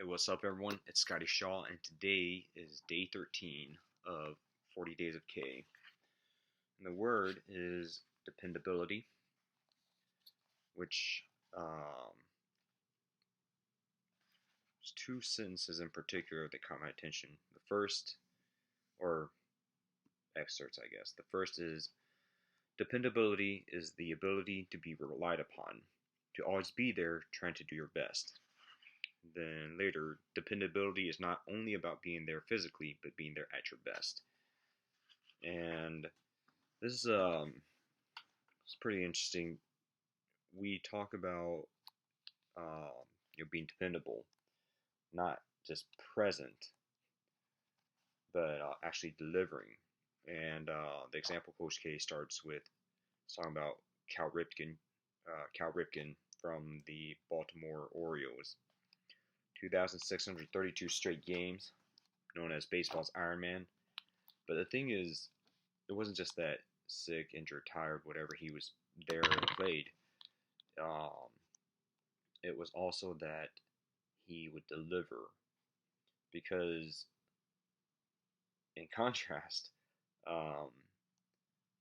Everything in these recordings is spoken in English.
Hey, what's up, everyone? It's Scotty Shaw, and today is day 13 of 40 Days of K. And the word is dependability, which there's two sentences in particular that caught my attention. The first, or excerpts, I guess. The first is dependability is the ability to be relied upon, to always be there trying to do your best. Then later, dependability is not only about being there physically, but being there at your best. And this is it's pretty interesting. We talk about being dependable, not just present, but actually delivering. And the example Coach K starts with talking about Cal Ripken from the Baltimore Orioles. 2,632 straight games, known as baseball's Iron Man. But the thing is, it wasn't just that sick, injured, tired, whatever, he was there and played. It was also that he would deliver. Because, in contrast,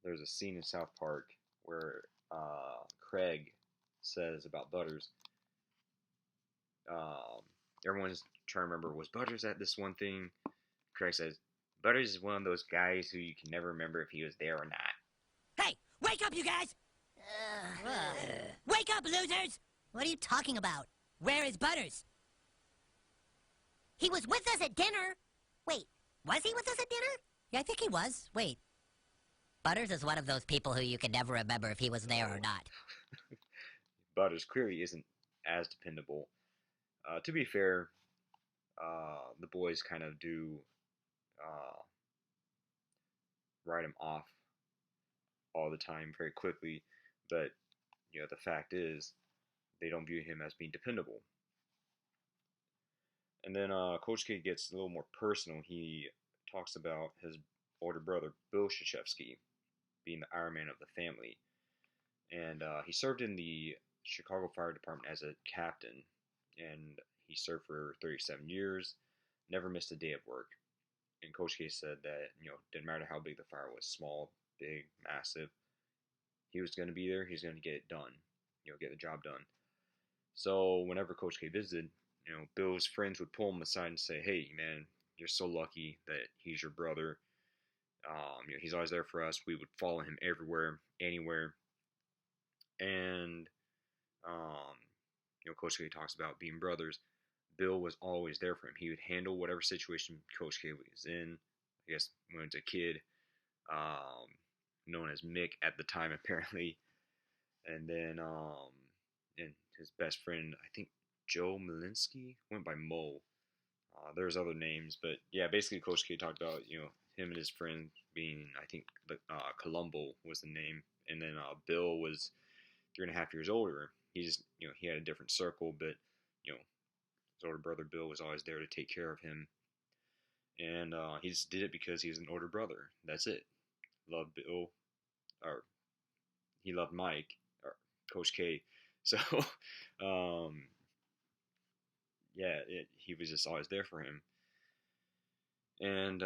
there's a scene in South Park where Craig says about Butters, everyone's trying to remember, was Butters at this one thing? Craig says, Butters is one of those guys who you can never remember if he was there or not. Hey, wake up, you guys! Wake up, losers! What are you talking about? Where is Butters? He was with us at dinner. Wait, was he with us at dinner? Yeah, I think he was. Wait. Butters is one of those people who you can never remember if he was there or not. Butters clearly isn't as dependable. To be fair, the boys kind of do write him off all the time very quickly, but the fact is they don't view him as being dependable. And then Coach K gets a little more personal. He talks about his older brother, Bill Krzyzewski, being the Iron Man of the family. And he served in the Chicago Fire Department as a captain, and he served for 37 years, never missed a day of work. And Coach K said that, didn't matter how big the fire was, small, big, massive, he was going to be there, he's going to get it done, get the job done. So whenever Coach K visited, Bill's friends would pull him aside and say, hey, man, you're so lucky that he's your brother. He's always there for us. We would follow him everywhere, anywhere. And, Coach K talks about being brothers. Bill was always there for him. He would handle whatever situation Coach K was in. I guess when he was a kid, known as Mick at the time, apparently. And then, and his best friend, I think Joe Malinsky, went by Mo. There's other names, but yeah, basically Coach K talked about, him and his friend being, I think, Columbo was the name. And then Bill was 3.5 years older. He just, he had a different circle, but, his older brother Bill was always there to take care of him. And he just did it because he was an older brother. That's it. Loved Bill, or he loved Mike, or Coach K. So, yeah, he was just always there for him. And,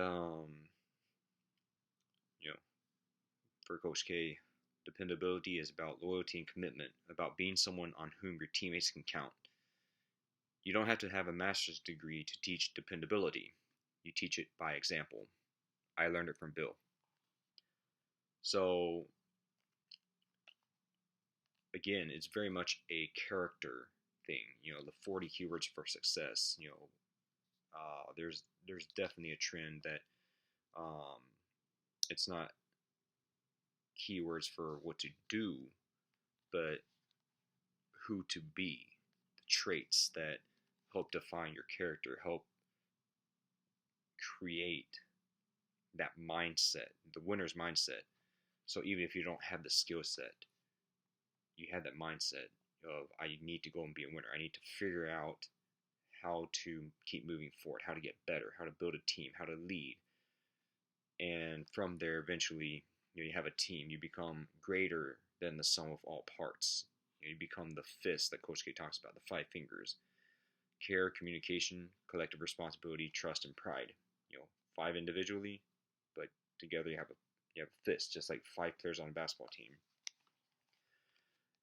for Coach K, dependability is about loyalty and commitment, about being someone on whom your teammates can count. You don't have to have a master's degree to teach dependability. You teach it by example. I learned it from Bill. So, again, it's very much a character thing. The 40 keywords for success. There's definitely a trend that it's not keywords for what to do, but who to be. The traits that help define your character, help create that mindset, the winner's mindset. So even if you don't have the skill set, you have that mindset of, I need to go and be a winner. I need to figure out how to keep moving forward, how to get better, how to build a team, how to lead. And from there, eventually, you have a team. You become greater than the sum of all parts. You become the fist that Coach K talks about, the 5 fingers. care, communication, collective responsibility, trust, and pride. 5 individually, but together you have a fist, just like 5 players on a basketball team.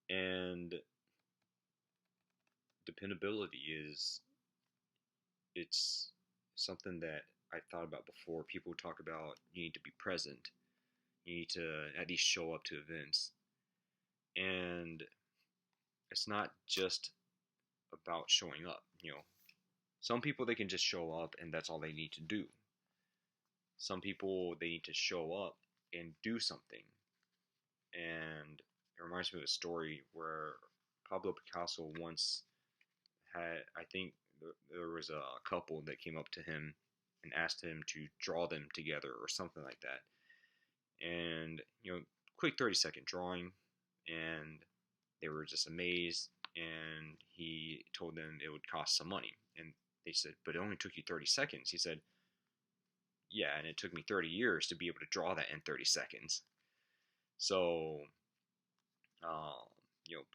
And dependability it's something that I thought about before. People talk about you need to be present, you need to at least show up to events, and it's not just about showing up. Some people, they can just show up and that's all they need to do. Some people, they need to show up and do something. And it reminds me of a story where Pablo Picasso once had, I think there was a couple that came up to him and asked him to draw them together or something like that. And, quick 30-second drawing, and they were just amazed, and he told them it would cost some money. And they said, but it only took you 30 seconds. He said, yeah, and it took me 30 years to be able to draw that in 30 seconds. So,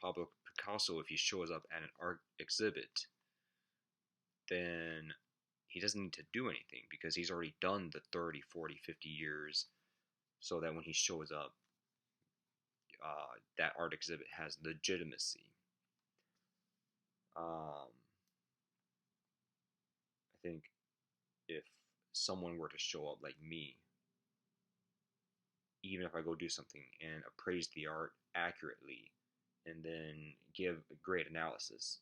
Pablo Picasso, if he shows up at an art exhibit, then he doesn't need to do anything because he's already done the 30, 40, 50 years, so that when he shows up, that art exhibit has legitimacy. I think if someone were to show up like me, even if I go do something and appraise the art accurately and then give a great analysis,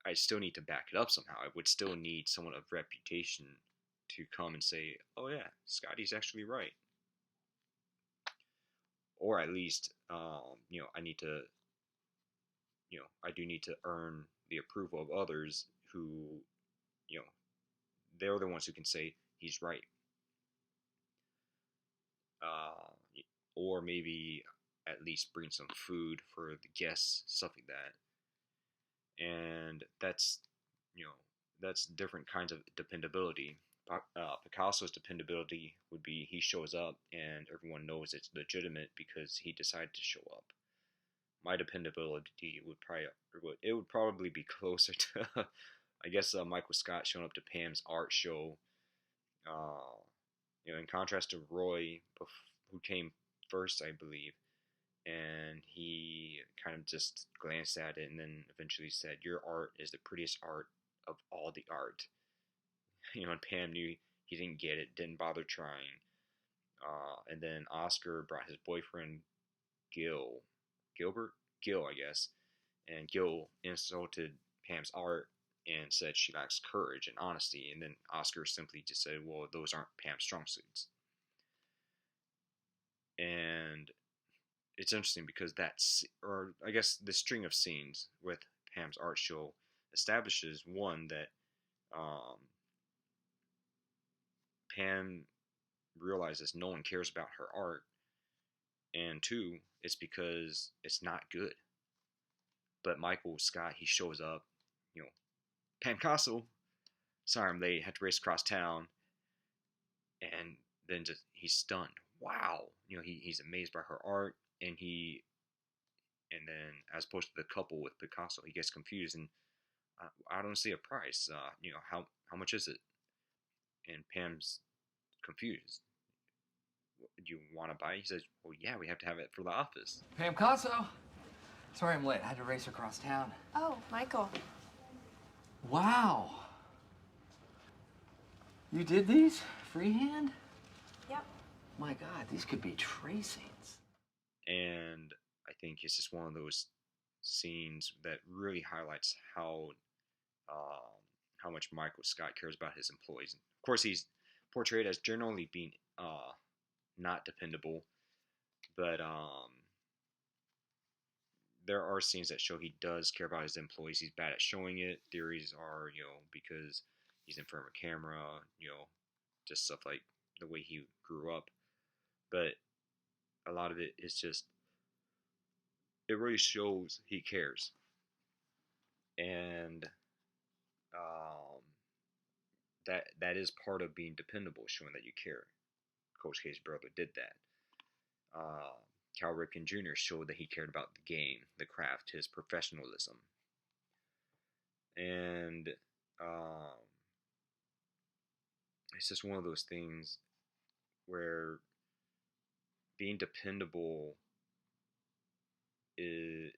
I still need to back it up somehow. I would still need someone of reputation to come and say, oh yeah, Scotty's actually right. Or at least, I need to, I do need to earn the approval of others who, they're the ones who can say he's right. Or maybe at least bring some food for the guests, stuff like that. And that's different kinds of dependability. Picasso's dependability would be he shows up and everyone knows it's legitimate because he decided to show up. My dependability would probably be closer to, I guess, Michael Scott showing up to Pam's art show. In contrast to Roy, who came first, I believe, and he kind of just glanced at it and then eventually said, "Your art is the prettiest art of all the art." And Pam knew he didn't get it, didn't bother trying. And then Oscar brought his boyfriend Gil, I guess, and Gil insulted Pam's art and said she lacks courage and honesty. And then Oscar simply just said, "Well, those aren't Pam's strong suits." And it's interesting because the string of scenes with Pam's art show establishes, one, that Pam realizes no one cares about her art, and 2, it's because it's not good. But Michael Scott, he shows up, Pam Castle, sorry I'm late, had to race across town, and then he's stunned. Wow, he's amazed by her art, and then as opposed to the couple with Picasso, he gets confused, and I don't see a price. How much is it? And Pam's confused. Do you want to buy it? He says, "Well, yeah, we have to have it for the office." Pam Casso. Sorry I'm late. I had to race across town. Oh, Michael. Wow. You did these? Freehand? Yep. My God, these could be tracings. And I think it's just one of those scenes that really highlights how much Michael Scott cares about his employees. Of course, he's portrayed as generally being not dependable, but there are scenes that show he does care about his employees. He's bad at showing it. Theories are, because he's in front of a camera, just stuff like the way he grew up. But a lot of it is just, it really shows he cares. And that is part of being dependable, showing that you care. Coach K's brother did that. Cal Ripken Jr. showed that he cared about the game, the craft, his professionalism. And it's just one of those things where being dependable is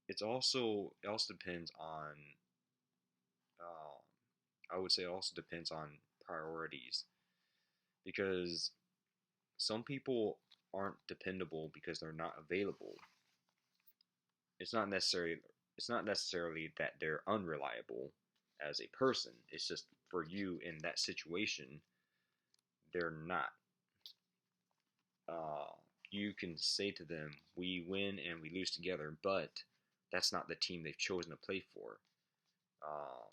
it also depends on I would say it also depends on priorities, because some people aren't dependable because they're not available. It's not necessarily that they're unreliable as a person. It's just for you in that situation, they're not. Uh, you can say to them, "We win and we lose together," but that's not the team they've chosen to play for. Um,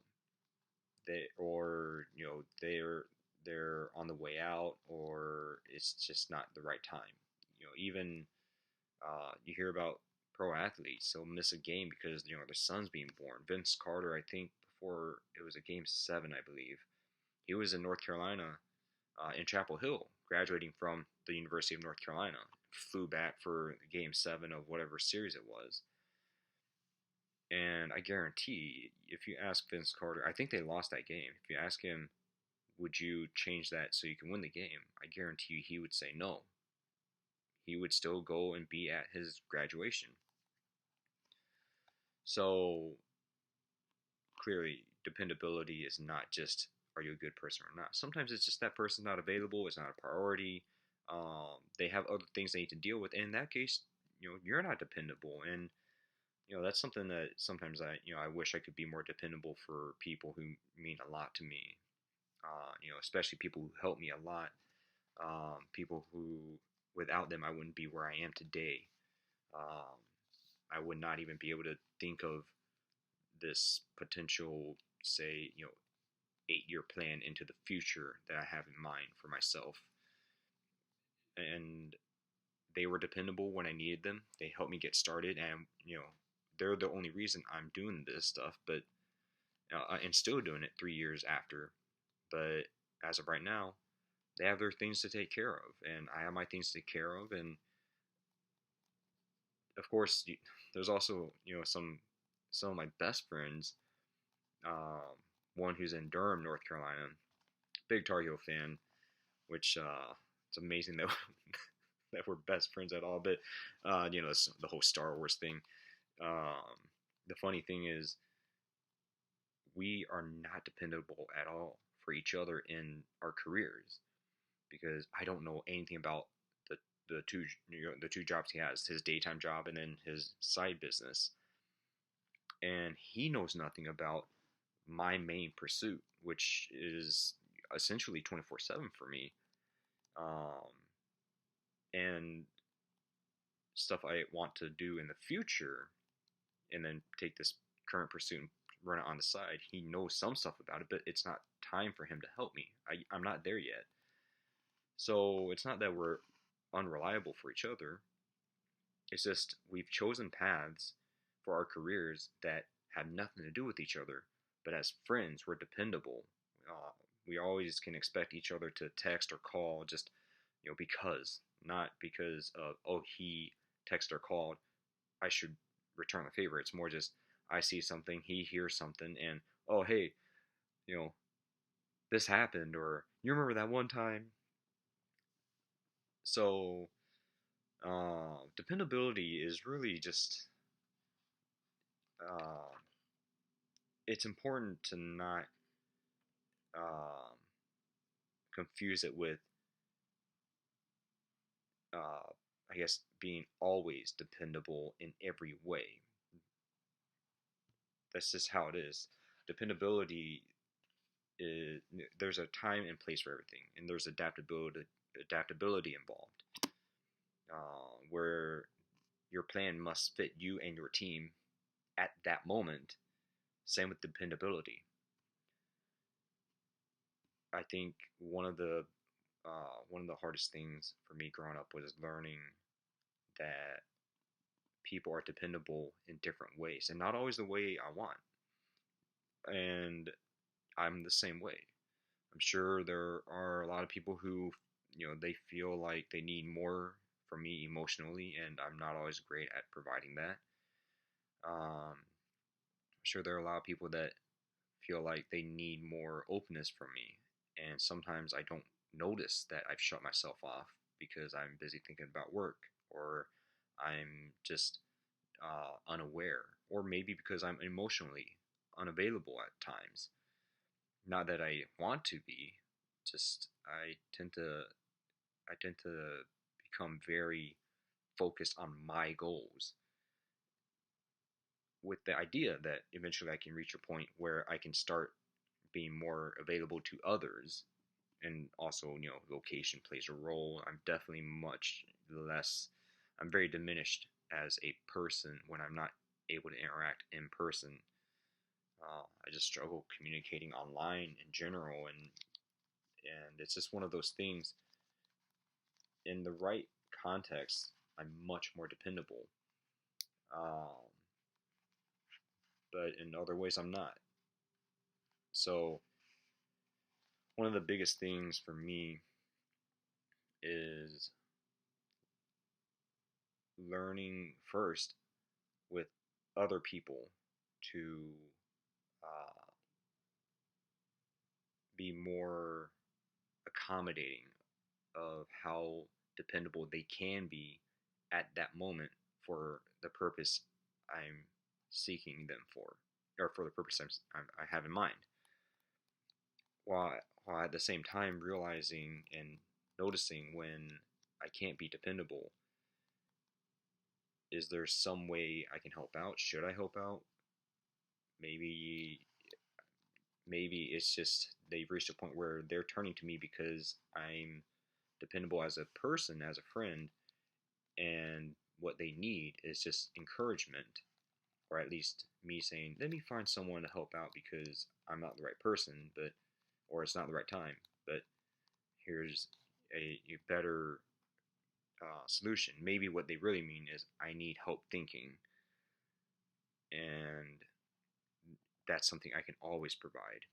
they're on the way out, or it's just not the right time. Even you hear about pro athletes, they'll miss a game because their son's being born. Vince Carter, I think before it was a game 7, I believe, he was in North Carolina, in Chapel Hill, graduating from the University of North Carolina. Flew back for game 7 of whatever series it was. And I guarantee, if you ask Vince Carter, I think they lost that game. If you ask him, would you change that so you can win the game? I guarantee you he would say no. He would still go and be at his graduation. So clearly, dependability is not just, are you a good person or not? Sometimes it's just that person's not available. It's not a priority. They have other things they need to deal with. And in that case, you're not dependable. And that's something that sometimes I wish I could be more dependable for people who mean a lot to me. Especially people who help me a lot. People who, without them, I wouldn't be where I am today. I would not even be able to think of this potential, say, 8-year plan into the future that I have in mind for myself. And they were dependable when I needed them. They helped me get started, and they're the only reason I'm doing this stuff. But and still doing it 3 years after. But as of right now, they have their things to take care of, and I have my things to take care of. And of course, there's also some of my best friends. One who's in Durham, North Carolina, big Tar Heel fan, which it's amazing that that we're best friends at all. But the whole Star Wars thing. The funny thing is, we are not dependable at all for each other in our careers, because I don't know anything about the two jobs he has, his daytime job and then his side business, and he knows nothing about my main pursuit, which is essentially 24/7 for me, and stuff I want to do in the future, and then take this current pursuit and run it on the side. He knows some stuff about it, but it's not time for him to help me. I'm not there yet. So it's not that we're unreliable for each other. It's just we've chosen paths for our careers that have nothing to do with each other. But as friends, we're dependable. We always can expect each other to text or call, just because, not because of, oh, he texted or called, I should return the favor. It's more just, I see something, he hears something, and, oh, hey, this happened, or you remember that one time? So dependability is really just, it's important to not confuse it with, I guess, being always dependable in every way. That's just how it is. Dependability is, there's a time and place for everything, and there's adaptability involved, where your plan must fit you and your team at that moment. Same with dependability. I think one of the hardest things for me growing up was learning that people are dependable in different ways, and not always the way I want. And I'm the same way. I'm sure there are a lot of people who, they feel like they need more from me emotionally, and I'm not always great at providing that. sure there are a lot of people that feel like they need more openness from me, and sometimes I don't notice that I've shut myself off because I'm busy thinking about work, or I'm just unaware, or maybe because I'm emotionally unavailable at times. Not that I want to be, just I tend to become very focused on my goals, with the idea that eventually I can reach a point where I can start being more available to others. And also, location plays a role. I'm very diminished as a person when I'm not able to interact in person. I just struggle communicating online in general, and it's just one of those things. In the right context, I'm much more dependable, um, but in other ways, I'm not. So one of the biggest things for me is learning first with other people to uh, be more accommodating of how dependable they can be at that moment for the purpose I'm seeking them for, or for the purpose I have in mind. While at the same time realizing and noticing when I can't be dependable. Is there some way I can help out? Should I help out? Maybe it's just they've reached a point where they're turning to me because I'm dependable as a person, as a friend, and what they need is just encouragement, or at least me saying, let me find someone to help out because I'm not the right person, or it's not the right time, but here's a better solution. Maybe what they really mean is I need help thinking, and that's something I can always provide.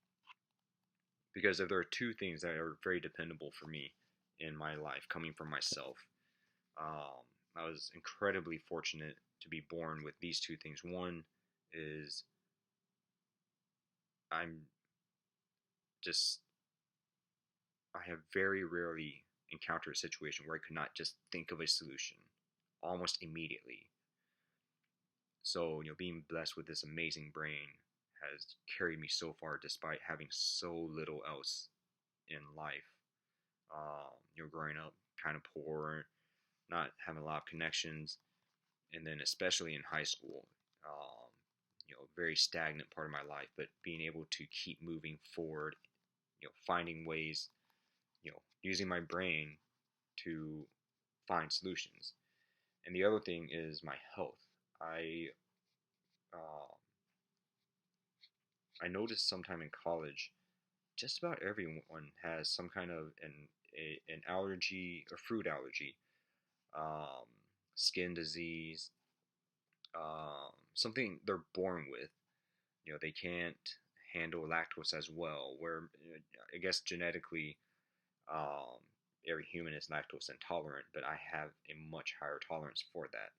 Because if there are two things that are very dependable for me in my life, coming from myself, I was incredibly fortunate to be born with these two things. One is I'm just, I have very rarely encountered a situation where I could not just think of a solution almost immediately. So, being blessed with this amazing brain has carried me so far despite having so little else in life. Growing up kind of poor, not having a lot of connections, and then especially in high school, very stagnant part of my life, but being able to keep moving forward, finding ways, using my brain to find solutions. And the other thing is my health. Uh, I noticed sometime in college, just about everyone has some kind of an allergy, a fruit allergy, um, skin disease, something they're born with. They can't handle lactose as well. Where I guess genetically, um, every human is lactose intolerant, but I have a much higher tolerance for that.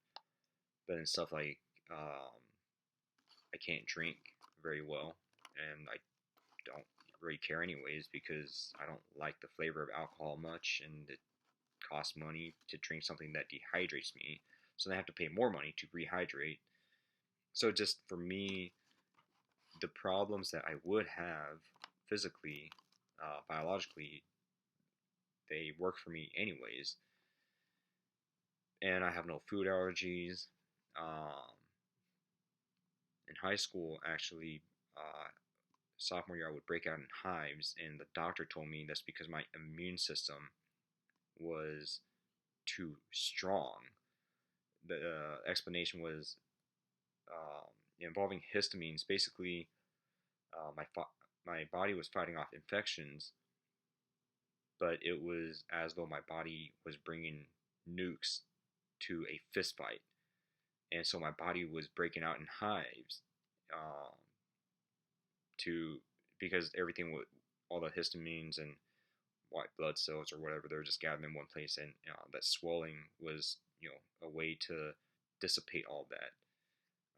But in stuff like I can't drink very well, and I don't really care anyways because I don't like the flavor of alcohol much, and it costs money to drink something that dehydrates me, so I have to pay more money to rehydrate. So just for me, the problems that I would have physically, biologically, they work for me anyways. And I have no food allergies. In high school, actually, sophomore year, I would break out in hives, and the doctor told me that's because my immune system was too strong. The explanation was involving histamines. Basically, my body was fighting off infections, but it was as though my body was bringing nukes to a fist fight, and so my body was breaking out in hives, um, to because everything with all the histamines and white blood cells or whatever, they were just gathered in one place, and that swelling was a way to dissipate all that.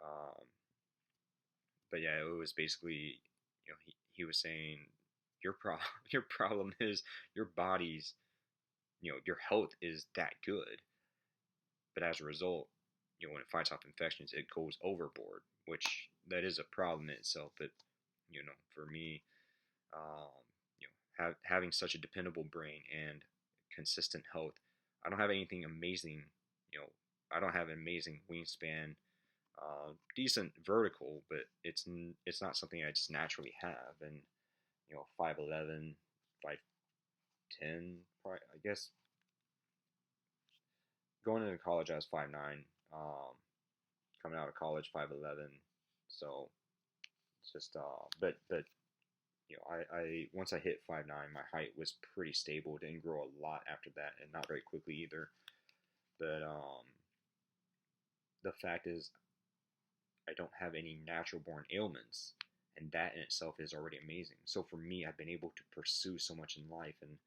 Um, but yeah, it was basically, he was saying your your problem is your body's, your health is that good, but as a result, when it fights off infections, it goes overboard, which that is a problem in itself. But for me, um, having such a dependable brain and consistent health, I don't have anything amazing. You know, I don't have an amazing wingspan, decent vertical, but it's not something I just naturally have. And 5'11", 5'10", probably, I guess. Going into college, I was 5'9". Coming out of college, 5'11". So it's just but I once I hit 5'9", my height was pretty stable. It didn't grow a lot after that, and not very quickly either. But the fact is, I don't have any natural born ailments, and that in itself is already amazing. So for me, I've been able to pursue so much in life and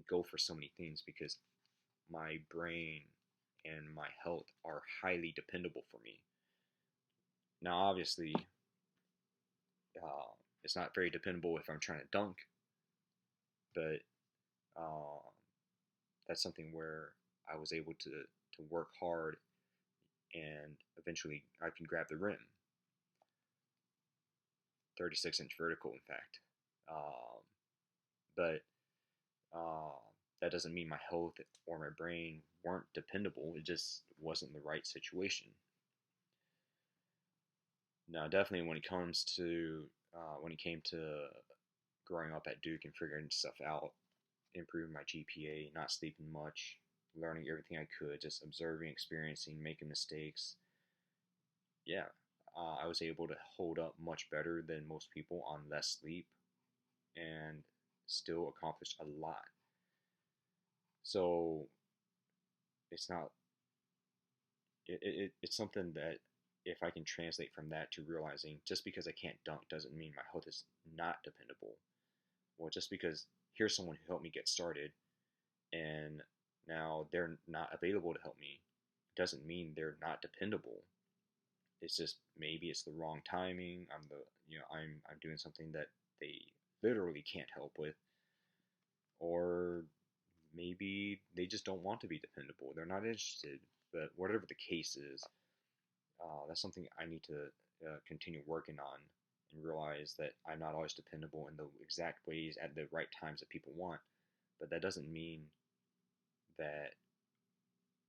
go for so many things because my brain and my health are highly dependable for me. Now, obviously, it's not very dependable if I'm trying to dunk, but uh, that's something where I was able to work hard, and eventually I can grab the rim. 36-inch vertical, in fact. But that doesn't mean my health or my brain weren't dependable. It just wasn't the right situation. Now, definitely when it comes to when it came to growing up at Duke and figuring stuff out, improving my GPA, not sleeping much, learning everything I could, just observing, experiencing, making mistakes. Yeah, I was able to hold up much better than most people on less sleep and still accomplish a lot. So it's not, it's something that if I can translate from that to realizing just because I can't dunk doesn't mean my health is not dependable. Well, just because here's someone who helped me get started and now they're not available to help me doesn't mean they're not dependable. It's just maybe it's the wrong timing. I'm doing something that they literally can't help with, or maybe they just don't want to be dependable. They're not interested. But whatever the case is, that's something I need to continue working on and realize that I'm not always dependable in the exact ways at the right times that people want. But that doesn't mean that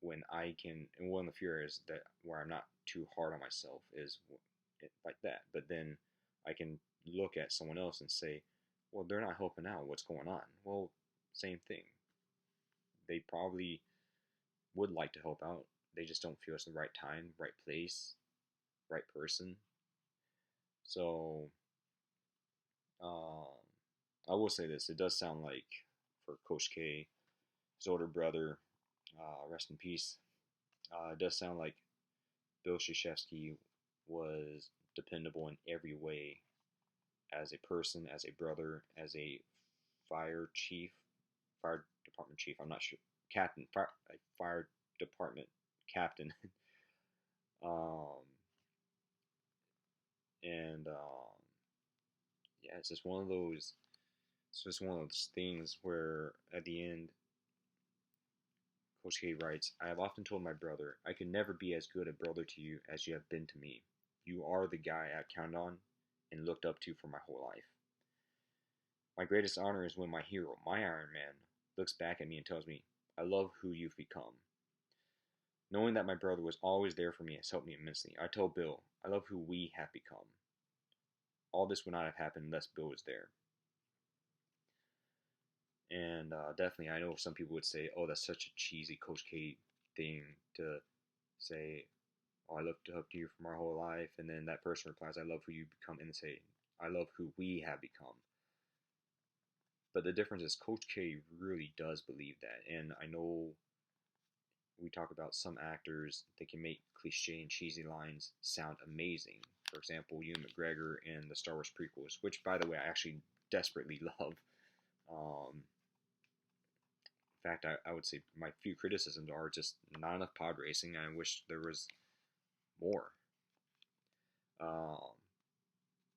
when I can, and one of the fear is that where I'm not too hard on myself is like that. But then I can look at someone else and say, well, they're not helping out. What's going on? Well, same thing. They probably would like to help out. They just don't feel it's the right time, right place, right person. So, I will say this. It does sound like for Coach K, his older brother, rest in peace, it does sound like Bill Krzyzewski was dependable in every way as a person, as a brother, as a fire department chief, I'm not sure, captain, fire department captain. um, and yeah, it's just one of those things where at the end, Coach K writes, I have often told my brother, I could never be as good a brother to you as you have been to me. You are the guy I counted on and looked up to for my whole life. My greatest honor is when my hero, my Iron Man, looks back at me and tells me, I love who you've become. Knowing that my brother was always there for me has helped me immensely. I told Bill, I love who we have become. All this would not have happened unless Bill was there. And definitely, I know some people would say, oh, that's such a cheesy Coach K thing to say, oh, I looked up to you for my whole life. And then that person replies, I love who you become. And say, I love who we have become. But the difference is Coach K really does believe that. And I know we talk about some actors that can make cliche and cheesy lines sound amazing. For example, Ewan McGregor in the Star Wars prequels, which, by the way, I actually desperately love. In fact, I would say my few criticisms are just not enough pod racing. I wish there was more.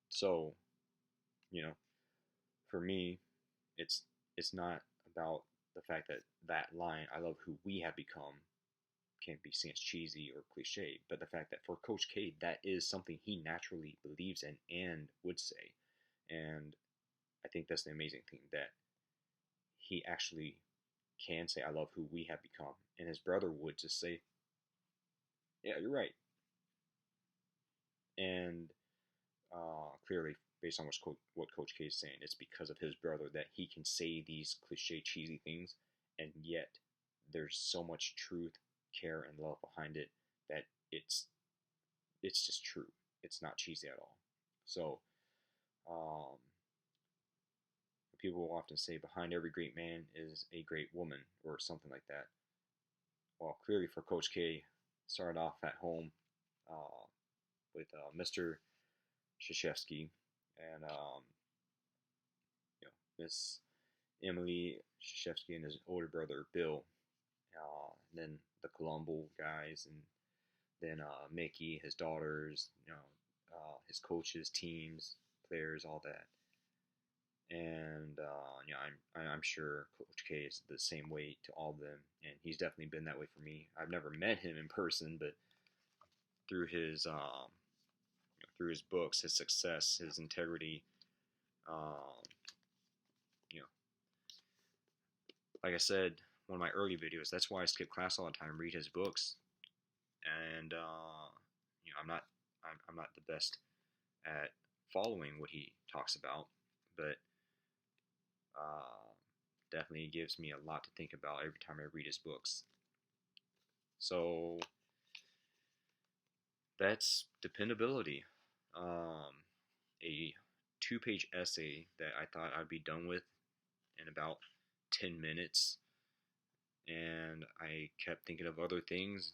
So, you know, for me, it's it's not about the fact that that line, "I love who we have become," can't be seen as cheesy or cliche, but the fact that for Coach K, that is something he naturally believes in and would say. And I think that's the amazing thing, that he actually can say, "I love who we have become." And his brother would just say, "Yeah, you're right." And clearly, based on what Coach K is saying, it's because of his brother that he can say these cliche, cheesy things, and yet there's so much truth, care, and love behind it that it's just true. It's not cheesy at all. So, um, people will often say behind every great man is a great woman or something like that. Well, clearly for Coach K, started off at home uh, with Mr. Krzyzewski and Miss Emily Krzyzewski and his older brother Bill, and then the Colombo guys, and then Mickey, his daughters, his coaches, teams, players, all that. And I'm sure Coach K is the same way to all of them, and he's definitely been that way for me. I've never met him in person, but through his books, his success, his integrity, um, you know, like I said, one of my early videos, that's why I skip class all the time, read his books, and I'm not the best at following what he talks about, but definitely gives me a lot to think about every time I read his books. So that's Dependability, a 2-page essay that I thought I'd be done with in about 10 minutes, and I kept thinking of other things.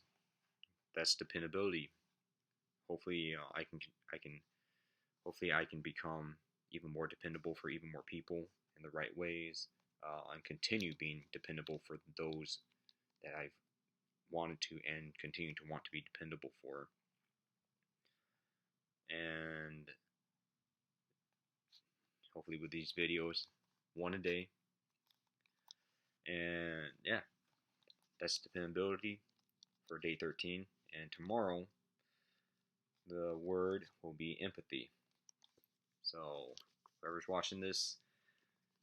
That's Dependability. Hopefully, I can hopefully I can become even more dependable for even more people in the right ways, and continue being dependable for those that I've wanted to and continue to want to be dependable for. And hopefully with these videos, one a day. And yeah, that's Dependability for day 13. And tomorrow, the word will be empathy. So whoever's watching this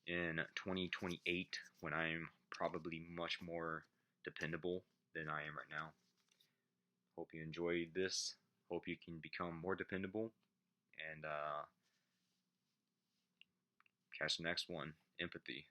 in 2028, when I'm probably much more dependable than I am right now, hope you enjoyed this. Hope you can become more dependable. And catch the next one, empathy.